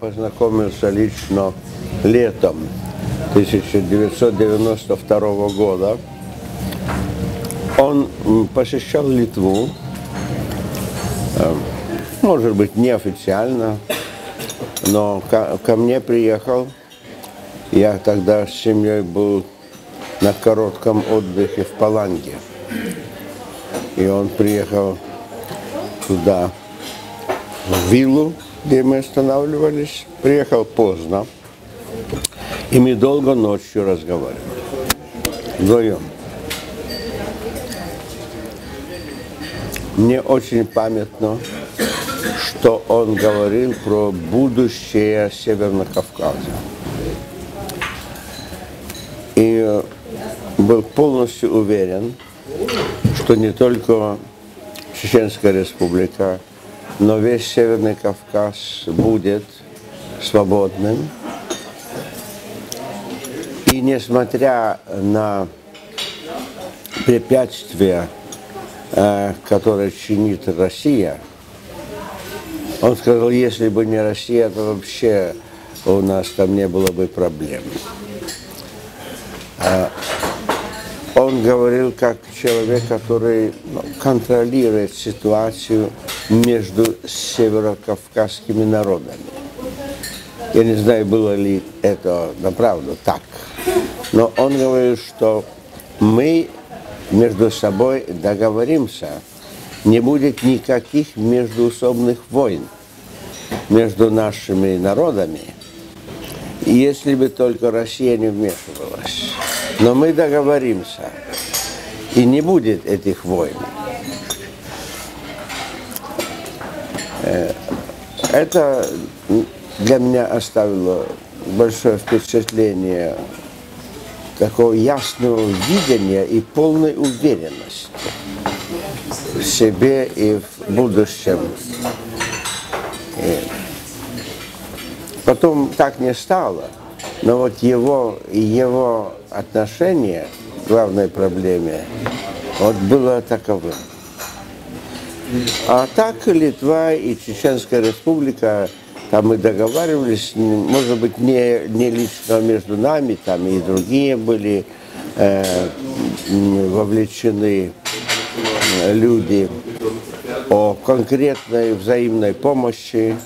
познакомился лично летом 1992 года. Он посещал Литву, может быть, неофициально, но ко мне приехал. Я тогда с семьей был на коротком отдыхе в Паланге. И он приехал туда, в виллу, где мы останавливались. Приехал поздно. И мы долго ночью разговаривали. Вдвоем. Мне очень памятно, что он говорил про будущее Северного Кавказа. И был полностью уверен, что не только Чеченская Республика, но весь Северный Кавказ будет свободным. И несмотря на препятствия, которые чинит Россия, он сказал, если бы не Россия, то вообще у нас там не было бы проблем. Он говорил как человек, который контролирует ситуацию между северокавказскими народами. Я не знаю, было ли это направду так, но он говорил, что мы между собой договоримся, не будет никаких междуусобных войн между нашими народами, если бы только Россия не вмешивалась. Но мы договоримся, и не будет этих войн. Это для меня оставило большое впечатление такого ясного видения и полной уверенности в себе и в будущем. Потом так не стало, но вот его отношение к главной проблеме вот было таковым. А так Литва и Чеченская Республика, там мы договаривались, может быть, не лично между нами, там и другие были вовлечены люди о конкретной взаимной помощи.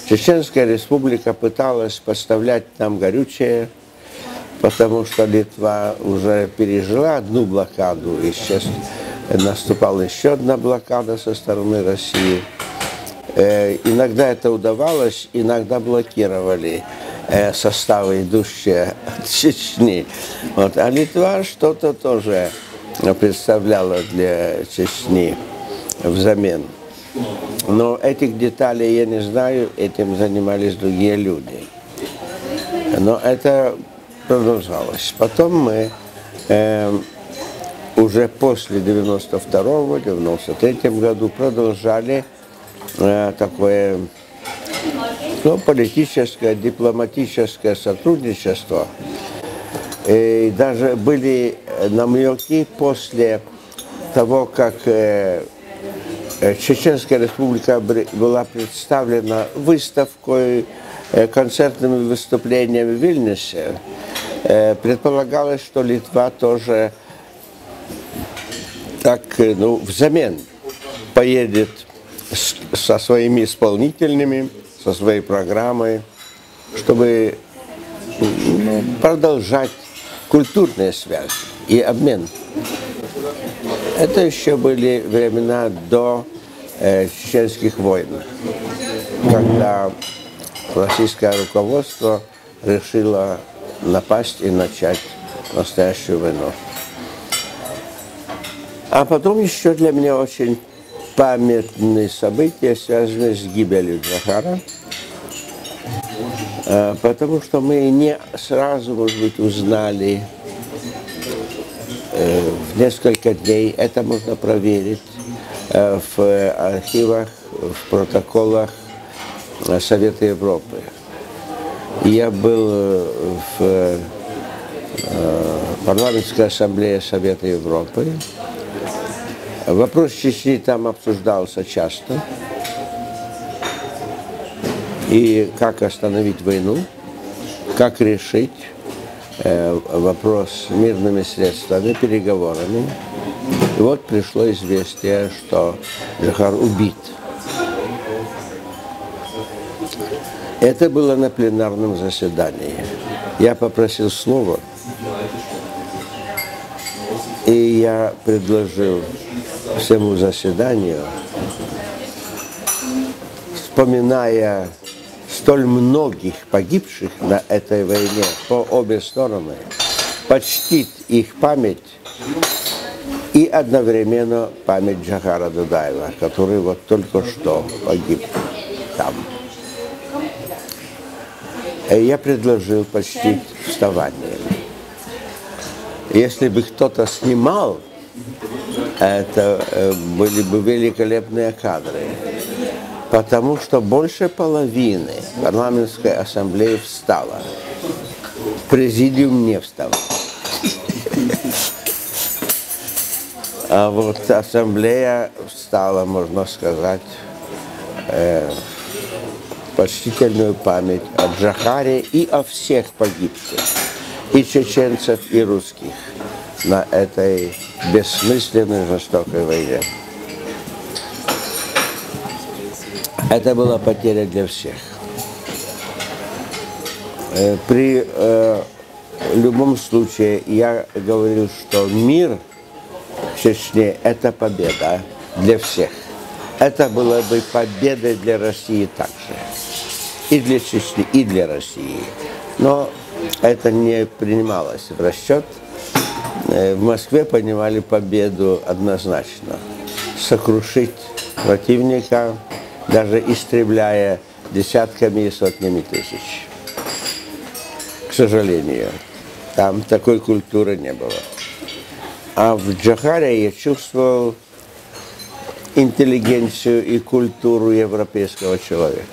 Чеченская Республика пыталась поставлять нам горючее, потому что Литва уже пережила одну блокаду, и сейчас наступала еще одна блокада со стороны России. Иногда это удавалось, иногда блокировали составы, идущие от Чечни. Вот. А Литва что-то тоже представляла для Чечни взамен. Но этих деталей я не знаю, этим занимались другие люди. Но это продолжалось. Потом мы уже после 92-93 году продолжали такое политическое, дипломатическое сотрудничество. И даже были намеки после того, как Чеченская Республика была представлена выставкой, концертными выступлениями в Вильнюсе. Предполагалось, что Литва тоже так, взамен поедет со своими исполнительными, со своей программой, чтобы продолжать культурные связи и обмен. Это еще были времена до чеченских войн, когда российское руководство решило напасть и начать настоящую войну. А потом еще для меня очень памятные события, связанные с гибелью Джохара, потому что мы не сразу, может быть, узнали в несколько дней, это можно проверить в архивах, в протоколах Совета Европы. Я был в парламентской ассамблее Совета Европы. Вопрос Чечни там обсуждался часто. И как остановить войну, как решить вопрос мирными средствами, переговорами. И вот пришло известие, что Джохар убит. Это было на пленарном заседании. Я попросил слова, и я предложил всему заседанию, вспоминая столь многих погибших на этой войне по обе стороны, почтить их память и одновременно память Джохара Дудаева, который вот только что погиб там. И я предложил почтить вставанием. Если бы кто-то снимал, это были бы великолепные кадры. Потому что больше половины парламентской ассамблеи встала. Президиум не встал. А вот ассамблея встала, можно сказать, почтительную память о Джохаре и о всех погибших, и чеченцев, и русских на этой бессмысленной жестокой войне. Это была потеря для всех. При любом случае я говорил, что мир в Чечне – это победа для всех. Это была бы победой для России также. И для Чечни, и для России. Но это не принималось в расчет. В Москве понимали победу однозначно. Сокрушить противника, даже истребляя десятками и сотнями тысяч. К сожалению, там такой культуры не было. А в Джохаре я чувствовал интеллигенцию и культуру европейского человека.